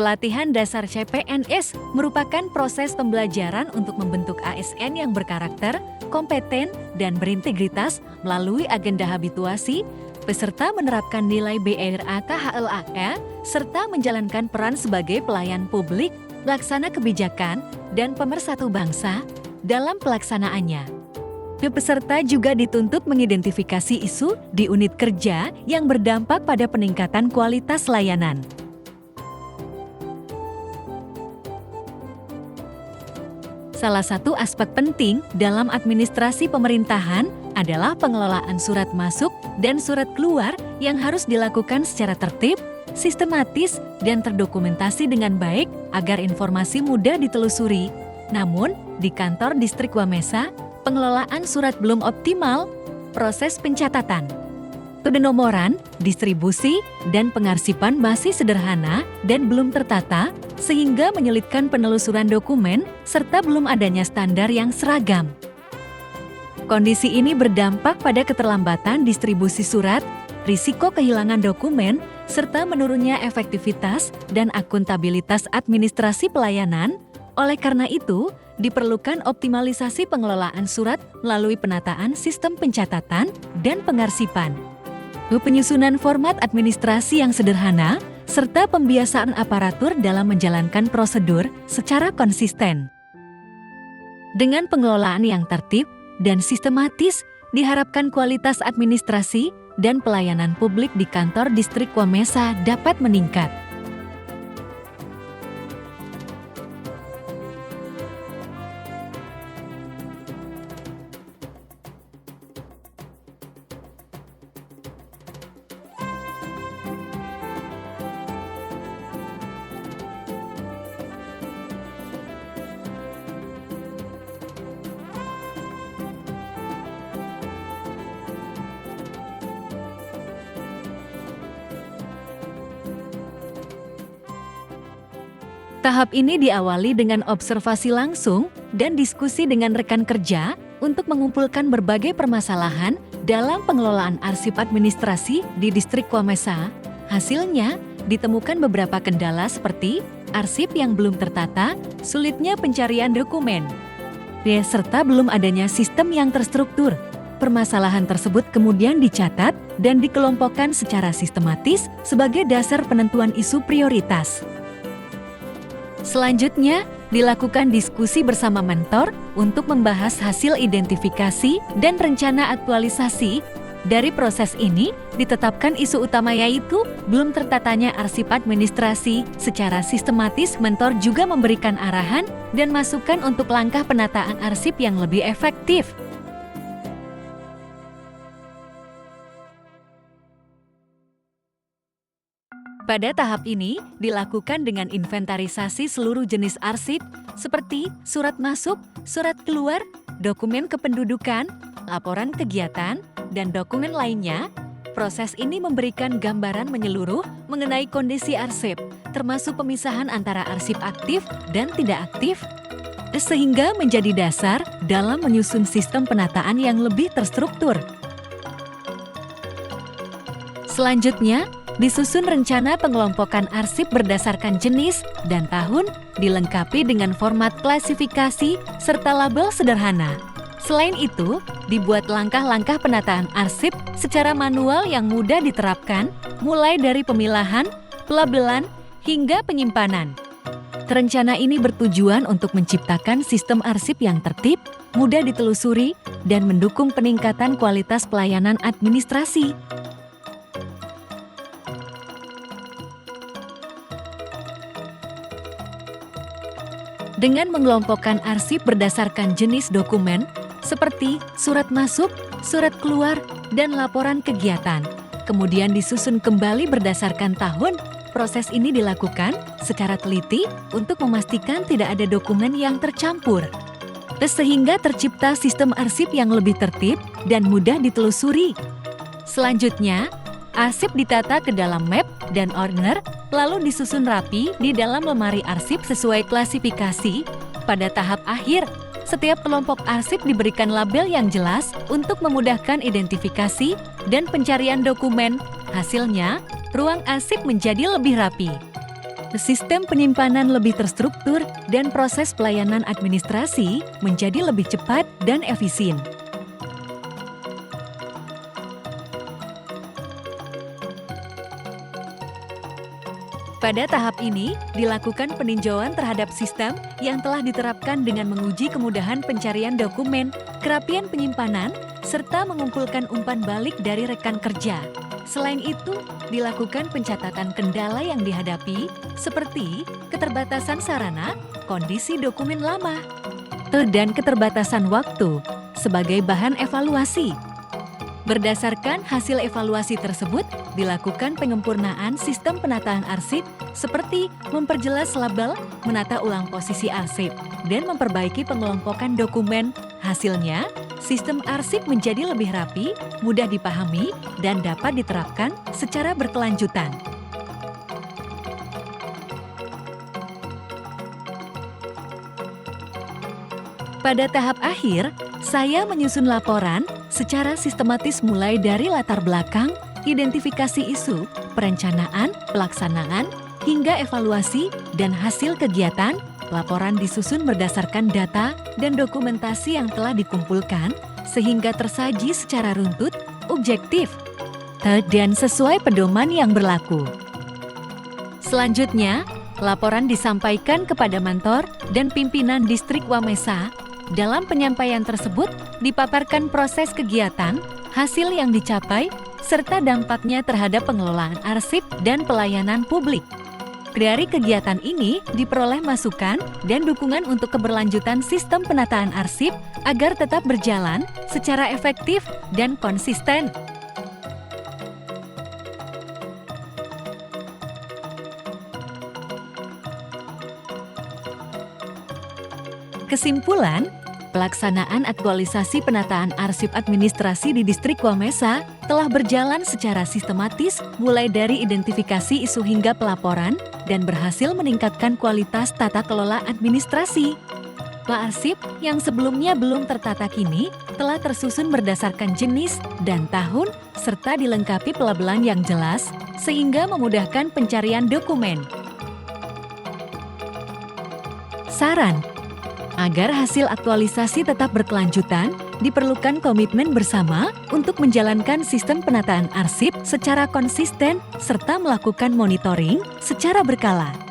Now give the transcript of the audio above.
Pelatihan dasar CPNS merupakan proses pembelajaran untuk membentuk ASN yang berkarakter, kompeten, dan berintegritas melalui agenda habituasi, peserta menerapkan nilai BERA KHLAE, serta menjalankan peran sebagai pelayan publik, pelaksana kebijakan, dan pemersatu bangsa dalam pelaksanaannya. Peserta juga dituntut mengidentifikasi isu di unit kerja yang berdampak pada peningkatan kualitas layanan. Salah satu aspek penting dalam administrasi pemerintahan adalah pengelolaan surat masuk dan surat keluar yang harus dilakukan secara tertib, sistematis, dan terdokumentasi dengan baik agar informasi mudah ditelusuri. Namun, di kantor Distrik Wamesa, pengelolaan surat belum optimal, proses pencatatan, pendenomoran, distribusi, dan pengarsipan masih sederhana dan belum tertata, sehingga menyulitkan penelusuran dokumen serta belum adanya standar yang seragam. Kondisi ini berdampak pada keterlambatan distribusi surat, risiko kehilangan dokumen, serta menurunnya efektivitas dan akuntabilitas administrasi pelayanan. Oleh karena itu, diperlukan optimalisasi pengelolaan surat melalui penataan sistem pencatatan dan pengarsipan, penyusunan format administrasi yang sederhana, serta pembiasaan aparatur dalam menjalankan prosedur secara konsisten. Dengan pengelolaan yang tertib dan sistematis, diharapkan kualitas administrasi dan pelayanan publik di kantor Distrik Wamesa dapat meningkat. Tahap ini diawali dengan observasi langsung dan diskusi dengan rekan kerja untuk mengumpulkan berbagai permasalahan dalam pengelolaan arsip administrasi di Distrik Wamesa. Hasilnya, ditemukan beberapa kendala seperti arsip yang belum tertata, sulitnya pencarian dokumen, serta belum adanya sistem yang terstruktur. Permasalahan tersebut kemudian dicatat dan dikelompokkan secara sistematis sebagai dasar penentuan isu prioritas. Selanjutnya, dilakukan diskusi bersama mentor untuk membahas hasil identifikasi dan rencana aktualisasi. Dari proses ini, ditetapkan isu utama yaitu belum tertatanya arsip administrasi. Secara sistematis, mentor juga memberikan arahan dan masukan untuk langkah penataan arsip yang lebih efektif. Pada tahap ini, dilakukan dengan inventarisasi seluruh jenis arsip seperti surat masuk, surat keluar, dokumen kependudukan, laporan kegiatan, dan dokumen lainnya. Proses ini memberikan gambaran menyeluruh mengenai kondisi arsip, termasuk pemisahan antara arsip aktif dan tidak aktif, sehingga menjadi dasar dalam menyusun sistem penataan yang lebih terstruktur. Selanjutnya, disusun rencana pengelompokan arsip berdasarkan jenis dan tahun, dilengkapi dengan format klasifikasi serta label sederhana. Selain itu, dibuat langkah-langkah penataan arsip secara manual yang mudah diterapkan, mulai dari pemilahan, pelabelan, hingga penyimpanan. Rencana ini bertujuan untuk menciptakan sistem arsip yang tertib, mudah ditelusuri, dan mendukung peningkatan kualitas pelayanan administrasi. Dengan mengelompokkan arsip berdasarkan jenis dokumen, seperti surat masuk, surat keluar, dan laporan kegiatan, kemudian disusun kembali berdasarkan tahun, proses ini dilakukan secara teliti untuk memastikan tidak ada dokumen yang tercampur, sehingga tercipta sistem arsip yang lebih tertib dan mudah ditelusuri. Selanjutnya, arsip ditata ke dalam map dan order, lalu disusun rapi di dalam lemari arsip sesuai klasifikasi. Pada tahap akhir, setiap kelompok arsip diberikan label yang jelas untuk memudahkan identifikasi dan pencarian dokumen. Hasilnya, ruang arsip menjadi lebih rapi. Sistem penyimpanan lebih terstruktur dan proses pelayanan administrasi menjadi lebih cepat dan efisien. Pada tahap ini, dilakukan peninjauan terhadap sistem yang telah diterapkan dengan menguji kemudahan pencarian dokumen, kerapian penyimpanan, serta mengumpulkan umpan balik dari rekan kerja. Selain itu, dilakukan pencatatan kendala yang dihadapi, seperti keterbatasan sarana, kondisi dokumen lama, dan keterbatasan waktu sebagai bahan evaluasi. Berdasarkan hasil evaluasi tersebut, dilakukan penyempurnaan sistem penataan arsip seperti memperjelas label, menata ulang posisi arsip, dan memperbaiki pengelompokan dokumen. Hasilnya, sistem arsip menjadi lebih rapi, mudah dipahami, dan dapat diterapkan secara berkelanjutan. Pada tahap akhir, saya menyusun laporan secara sistematis mulai dari latar belakang, identifikasi isu, perencanaan, pelaksanaan, hingga evaluasi dan hasil kegiatan. Laporan disusun berdasarkan data dan dokumentasi yang telah dikumpulkan sehingga tersaji secara runtut, objektif, dan sesuai pedoman yang berlaku. Selanjutnya, laporan disampaikan kepada mentor dan pimpinan distrik Wamesa. Dalam penyampaian tersebut, dipaparkan proses kegiatan, hasil yang dicapai, serta dampaknya terhadap pengelolaan arsip dan pelayanan publik. Dari kegiatan ini diperoleh masukan dan dukungan untuk keberlanjutan sistem penataan arsip agar tetap berjalan secara efektif dan konsisten. Kesimpulan, pelaksanaan aktualisasi penataan arsip administrasi di Distrik Wamesa telah berjalan secara sistematis mulai dari identifikasi isu hingga pelaporan dan berhasil meningkatkan kualitas tata kelola administrasi. Arsip yang sebelumnya belum tertata kini telah tersusun berdasarkan jenis dan tahun serta dilengkapi pelabelan yang jelas sehingga memudahkan pencarian dokumen. Saran: agar hasil aktualisasi tetap berkelanjutan, diperlukan komitmen bersama untuk menjalankan sistem penataan arsip secara konsisten serta melakukan monitoring secara berkala.